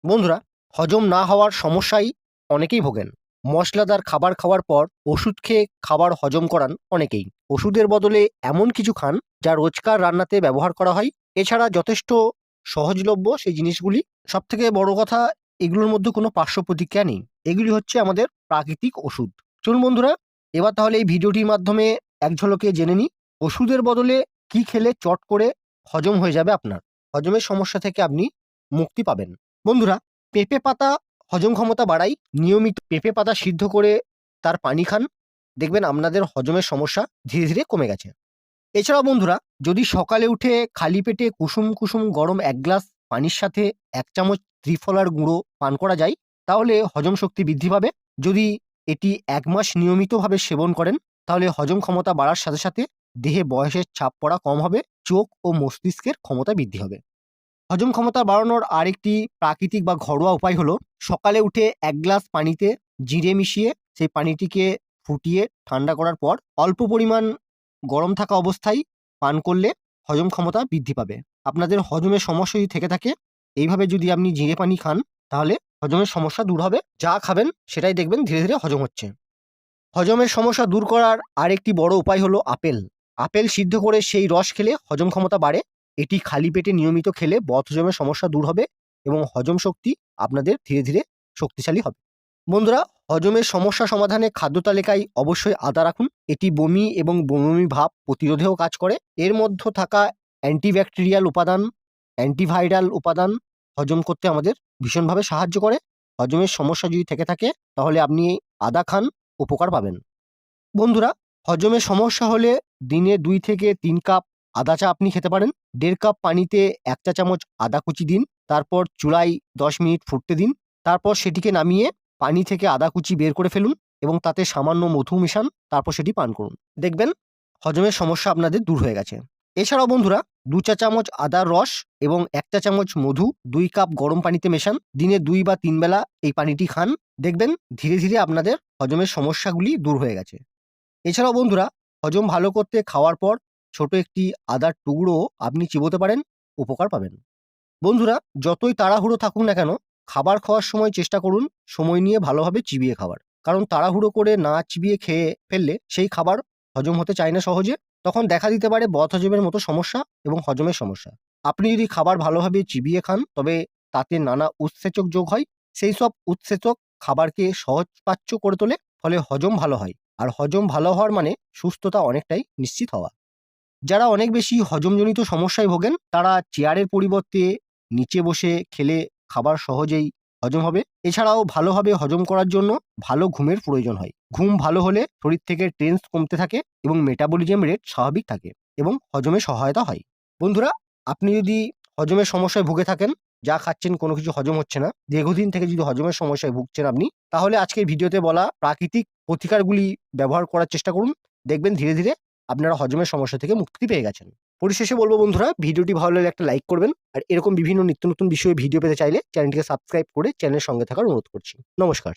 বন্ধুরা, হজম না হওয়ার সমস্যায় অনেকেই ভোগেন। মশলাদার খাবার খাওয়ার পর ওষুধ খেয়ে খাবার হজম করান অনেকেই। ওষুধের বদলে এমন কিছু খান যা রোজকার রান্নাতে ব্যবহার করা হয়। এছাড়া যথেষ্ট সহজলভ্য সেই জিনিসগুলি। সবথেকে বড় কথা, এগুলোর মধ্যে কোনো পার্শ্ব প্রতিক্রিয়া নেই। এগুলি হচ্ছে আমাদের প্রাকৃতিক ওষুধ। চলুন বন্ধুরা, এবার তাহলে এই ভিডিওটির মাধ্যমে এক ঝলকে জেনে নিই ওষুধের বদলে কি খেলে চট করে হজম হয়ে যাবে আপনার। হজমের সমস্যা থেকে আপনি মুক্তি পাবেন। বন্ধুরা, পেঁপে পাতা হজম ক্ষমতা বাড়ায়। নিয়মিত পেঁপে পাতা সিদ্ধ করে তার পানি খান, দেখবেন আপনাদের হজমের সমস্যা ধীরে ধীরে কমে গেছে। এছাড়াও বন্ধুরা, যদি সকালে উঠে খালি পেটে কুসুম কুসুম গরম ১ গ্লাস পানির সাথে ১ চামচ ত্রিফলার গুঁড়ো পান করা যায়, তাহলে হজম শক্তি বৃদ্ধি পাবে। যদি এটি ১ মাস নিয়মিতভাবে সেবন করেন, তাহলে হজম ক্ষমতা বাড়ার সাথে সাথে দেহে বয়সের ছাপ পড়া কম হবে, চোখ ও মস্তিষ্কের ক্ষমতা বৃদ্ধি হবে। হজম ক্ষমতা বাড়ানোর আরেকটি প্রাকৃতিক বা ঘরোয়া উপায় হলো সকালে উঠে ১ গ্লাস পানিতে জিরে মিশিয়ে সেই পানিটিকে ফুটিয়ে ঠান্ডা করার পর অল্প পরিমাণ গরম থাকা অবস্থায় পান করলে হজম ক্ষমতা বৃদ্ধি পাবে। আপনাদের হজমের সমস্যা যদি থেকে থাকে, এইভাবে যদি আপনি জিরে পানি খান, তাহলে হজমের সমস্যা দূর হবে। যা খাবেন সেটাই দেখবেন ধীরে ধীরে হজম হচ্ছে। হজমের সমস্যা দূর করার আরেকটি বড় উপায় হলো আপেল। আপেল সিদ্ধ করে সেই রস খেলে হজম ক্ষমতা বাড়ে। এটি খালি পেটে নিয়মিত খেলে বদহজমের সমস্যা দূর হবে এবং হজম শক্তি আপনাদের ধীরে ধীরে শক্তিশালী হবে। বন্ধুরা, হজমের সমস্যা সমাধানে খাদ্য তালিকায় অবশ্যই আদা রাখুন। এটি বমি এবং বমি ভাব প্রতিরোধেও কাজ করে। এর মধ্যে থাকা অ্যান্টিব্যাকটেরিয়াল উপাদান, অ্যান্টিভাইরাল উপাদান হজম করতে আমাদের ভীষণভাবে সাহায্য করে। হজমের সমস্যা যদি থেকে থাকে, তাহলে আপনি আদা খান, উপকার পাবেন। বন্ধুরা, হজমের সমস্যা হলে দিনে ২ থেকে ৩ কাপ আদা চা আপনি খেতে পারেন। ১.৫ কাপ পানিতে ১ চা চামচ আদা কুচি দিন। তারপর চুলায় ১০ মিনিট ফুটতে দিন। তারপর সেটিকে নামিয়ে পানি থেকে আদা কুচি বের করে ফেলুন এবং তাতে সামান্য মধু মিশান। তারপর সেটি পান করুন। দেখবেন হজমের সমস্যা আপনাদের দূর হয়ে গেছে। এছাড়াও বন্ধুরা, ২ চা চামচ আদার রস এবং ১ চা চামচ মধু ২ কাপ গরম পানিতে মেশান। দিনে ২ বা ৩ বেলা এই পানিটি খান। দেখবেন ধীরে ধীরে আপনাদের হজমের সমস্যাগুলি দূর হয়ে গেছে। এছাড়াও বন্ধুরা, হজম ভালো করতে খাওয়ার পর ছোট একটি আদার টুকরো আপনি চিবোতে পারেন, উপকার পাবেন। বন্ধুরা, যতই তাড়াহুড়ো থাকুক না কেন, খাবার খাওয়ার সময় চেষ্টা করুন সময় নিয়ে ভালোভাবে চিবিয়ে খাবার। কারণ তাড়াহুড়ো করে না চিবিয়ে খেয়ে ফেললে সেই খাবার হজম হতে চায় না সহজে। তখন দেখা দিতে পারে বদহজমের মতো সমস্যা এবং হজমের সমস্যা। আপনি যদি খাবার ভালোভাবে চিবিয়ে খান, তবে তাতে নানা উৎসেচক যোগ হয়। সেই সব উৎসেচক খাবারকে সহজপাচ্য করে তোলে, ফলে হজম ভালো হয়। আর হজম ভালো হওয়ার মানে সুস্থতা অনেকটাই নিশ্চিত হওয়া। যারা অনেক বেশি হজমজনিত সমস্যায় ভোগেন, তারা চেয়ারের পরিবর্তে নিচে বসে খেলে খাবার সহজেই হজম হবে। এছাড়াও ভালোভাবে হজম করার জন্য ভালো ঘুমের প্রয়োজন হয়। ঘুম ভালো হলে শরীর থেকে টেন্স কমতে থাকে এবং মেটাবলিজম রেট স্বাভাবিক থাকে এবং হজমে সহায়তা হয়। বন্ধুরা, আপনি যদি হজমের সমস্যায় ভুগে থাকেন, যা খাচ্ছেন কোনো কিছু হজম হচ্ছে না, দীর্ঘদিন থেকে যদি হজমের সমস্যায় ভুগছেন আপনি, তাহলে আজকের ভিডিওতে বলা প্রাকৃতিক প্রতিকারগুলি ব্যবহার করার চেষ্টা করুন। দেখবেন ধীরে ধীরে আপনারা হজমের সমস্যা থেকে মুক্তি পেয়ে গেছেন। পরিশেষে বলব বন্ধুরা, ভিডিওটি ভালো লাগলে একটা লাইক করবেন। আর এরকম বিভিন্ন নিত্য নতুন বিষয়ে ভিডিও পেতে চাইলে চ্যানেলটিকে সাবস্ক্রাইব করে চ্যানেলের সঙ্গে থাকার অনুরোধ করছি। নমস্কার।